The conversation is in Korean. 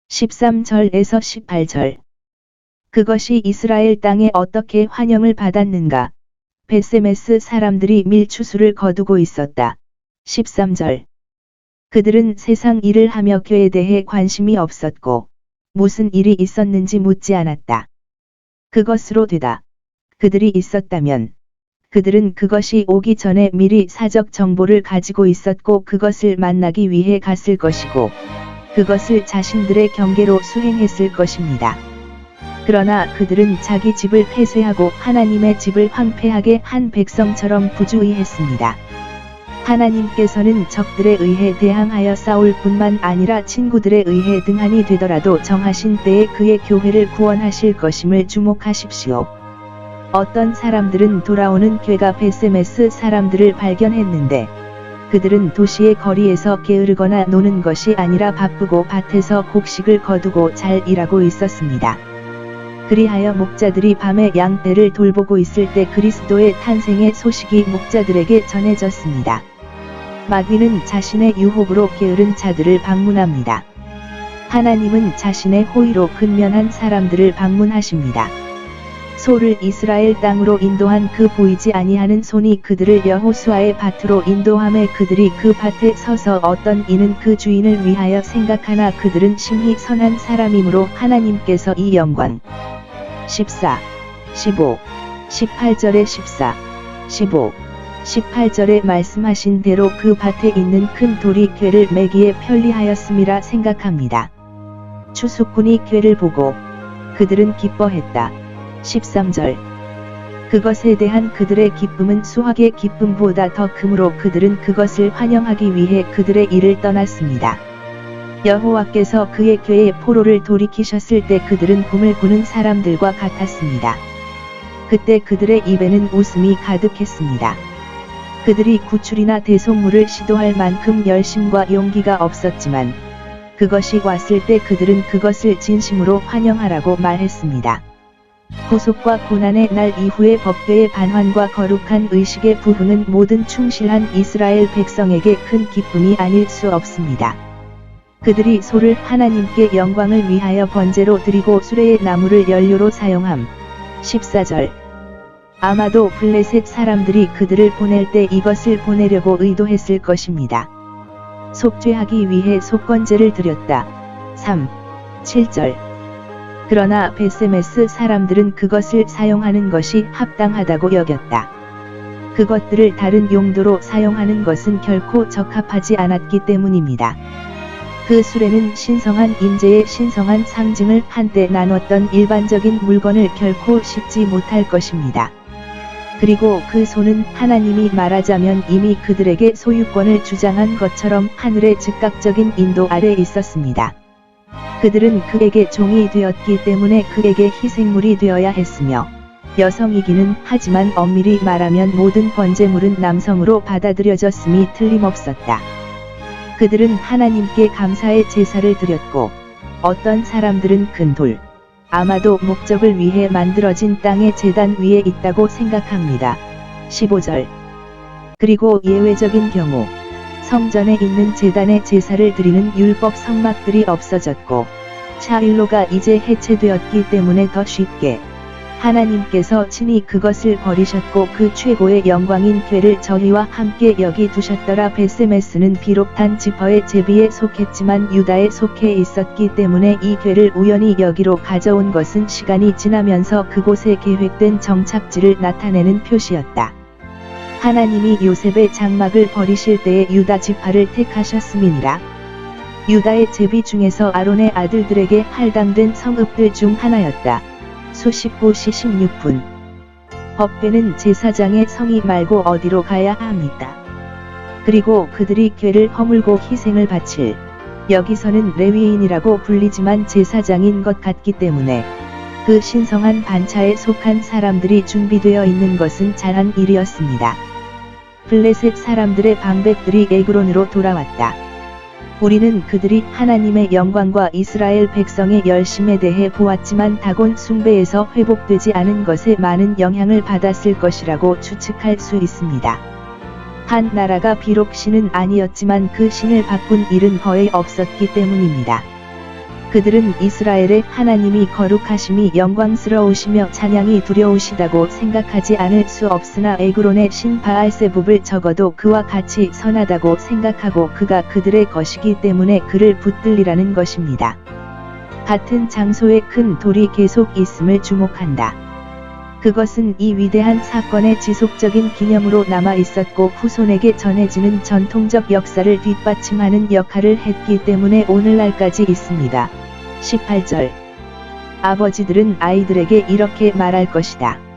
13절에서 18절. 그것이 이스라엘 땅에 어떻게 환영을 받았는가. 벳세메스 사람들이 밀추수를 거두고 있었다. 13절. 그들은 세상 일을 하며 교회에 대해 관심이 없었고 무슨 일이 있었는지 묻지 않았다. 그것으로 되다. 그들이 있었다면 그들은 그것이 오기 전에 미리 사적 정보를 가지고 있었고 그것을 만나기 위해 갔을 것이고 그것을 자신들의 경계로 수행했을 것입니다. 그러나 그들은 자기 집을 폐쇄하고 하나님의 집을 황폐하게 한 백성처럼 부주의했습니다. 하나님께서는 적들에 의해 대항하여 싸울 뿐만 아니라 친구들에 의해 등한이 되더라도 정하신 때에 그의 교회를 구원하실 것임을 주목하십시오. 어떤 사람들은 돌아오는 궤가 벳세메스 사람들을 발견했는데 그들은 도시의 거리에서 게으르거나 노는 것이 아니라 바쁘고 밭에서 곡식을 거두고 잘 일하고 있었습니다. 그리하여 목자들이 밤에 양떼를 돌보고 있을 때 그리스도의 탄생의 소식이 목자들에게 전해졌습니다. 마귀는 자신의 유혹으로 게으른 자들을 방문합니다. 하나님은 자신의 호의로 근면한 사람들을 방문하십니다. 소를 이스라엘 땅으로 인도한 그 보이지 아니하는 손이 그들을 여호수아의 밭으로 인도하매 그들이 그 밭에 서서 어떤 이는 그 주인을 위하여 생각하나 그들은 심히 선한 사람이므로 하나님께서 이 영광. 14, 15, 18절에 14, 15, 18절에 말씀하신 대로 그 밭에 있는 큰 돌이 궤를 매기에 편리하였음이라 생각합니다. 추수꾼이 궤를 보고 그들은 기뻐했다. 13절. 그것에 대한 그들의 기쁨은 수확의 기쁨보다 더 크므로 그들은 그것을 환영하기 위해 그들의 일을 떠났습니다. 여호와께서 그의 궤의 포로를 돌이키셨을 때 그들은 꿈을 꾸는 사람들과 같았습니다. 그때 그들의 입에는 웃음이 가득했습니다. 그들이 구출이나 대속물을 시도할 만큼 열심과 용기가 없었지만 그것이 왔을 때 그들은 그것을 진심으로 환영하라고 말했습니다. 구속과 고난의 날 이후의 법궤의 반환과 거룩한 의식의 부흥은 모든 충실한 이스라엘 백성에게 큰 기쁨이 아닐 수 없습니다. 그들이 소를 하나님께 영광을 위하여 번제로 드리고 수레의 나무를 연료로 사용함. 14절. 아마도 블레셋 사람들이 그들을 보낼 때 이것을 보내려고 의도했을 것입니다. 속죄하기 위해 속건제를 드렸다. 3, 7절. 그러나 벳세메스 사람들은 그것을 사용하는 것이 합당하다고 여겼다. 그것들을 다른 용도로 사용하는 것은 결코 적합하지 않았기 때문입니다. 그 수레는 신성한 임재의 신성한 상징을 한때 나눴던 일반적인 물건을 결코 싣지 못할 것입니다. 그리고 그 소는 하나님이 말하자면 이미 그들에게 소유권을 주장한 것처럼 하늘의 즉각적인 인도 아래 있었습니다. 그들은 그에게 종이 되었기 때문에 그에게 희생물이 되어야 했으며 여성이기는 하지만 엄밀히 말하면 모든 번제물은 남성으로 받아들여졌음이 틀림없었다. 그들은 하나님께 감사의 제사를 드렸고 어떤 사람들은 큰 돌, 아마도 목적을 위해 만들어진 땅의 제단 위에 있다고 생각합니다. 15절. 그리고 예외적인 경우 성전에 있는 제단에 제사를 드리는 율법 성막들이 없어졌고 샤일로가 이제 해체되었기 때문에 더 쉽게 하나님께서 친히 그것을 버리셨고 그 최고의 영광인 궤를 저희와 함께 여기 두셨더라. 벳세메스는 비록 단 지파의 제비에 속했지만 유다에 속해 있었기 때문에 이 궤를 우연히 여기로 가져온 것은 시간이 지나면서 그곳에 계획된 정착지를 나타내는 표시였다. 하나님이 요셉의 장막을 버리실 때에 유다 지파를 택하셨음이니라. 유다의 제비 중에서 아론의 아들들에게 할당된 성읍들 중 하나였다. 수 19시 16분. 법궤는 제사장의 성이 말고 어디로 가야 합니까? 그리고 그들이 궤를 허물고 희생을 바칠, 여기서는 레위인이라고 불리지만 제사장인 것 같기 때문에 그 신성한 반차에 속한 사람들이 준비되어 있는 것은 잘한 일이었습니다. 블레셋 사람들의 방백들이 에그론으로 돌아왔다. 우리는 그들이 하나님의 영광과 이스라엘 백성의 열심에 대해 보았지만 다곤 숭배에서 회복되지 않은 것에 많은 영향을 받았을 것이라고 추측할 수 있습니다. 한 나라가 비록 신은 아니었지만 그 신을 바꾼 일은 거의 없었기 때문입니다. 그들은 이스라엘의 하나님이 거룩하심이 영광스러우시며 찬양이 두려우시다고 생각하지 않을 수 없으나 에그론의 신 바알세붑을 적어도 그와 같이 선하다고 생각하고 그가 그들의 것이기 때문에 그를 붙들리라는 것입니다. 같은 장소에 큰 돌이 계속 있음을 주목한다. 그것은 이 위대한 사건의 지속적인 기념으로 남아 있었고 후손에게 전해지는 전통적 역사를 뒷받침하는 역할을 했기 때문에 오늘날까지 있습니다. 18절. 아버지들은 아이들에게 이렇게 말할 것이다.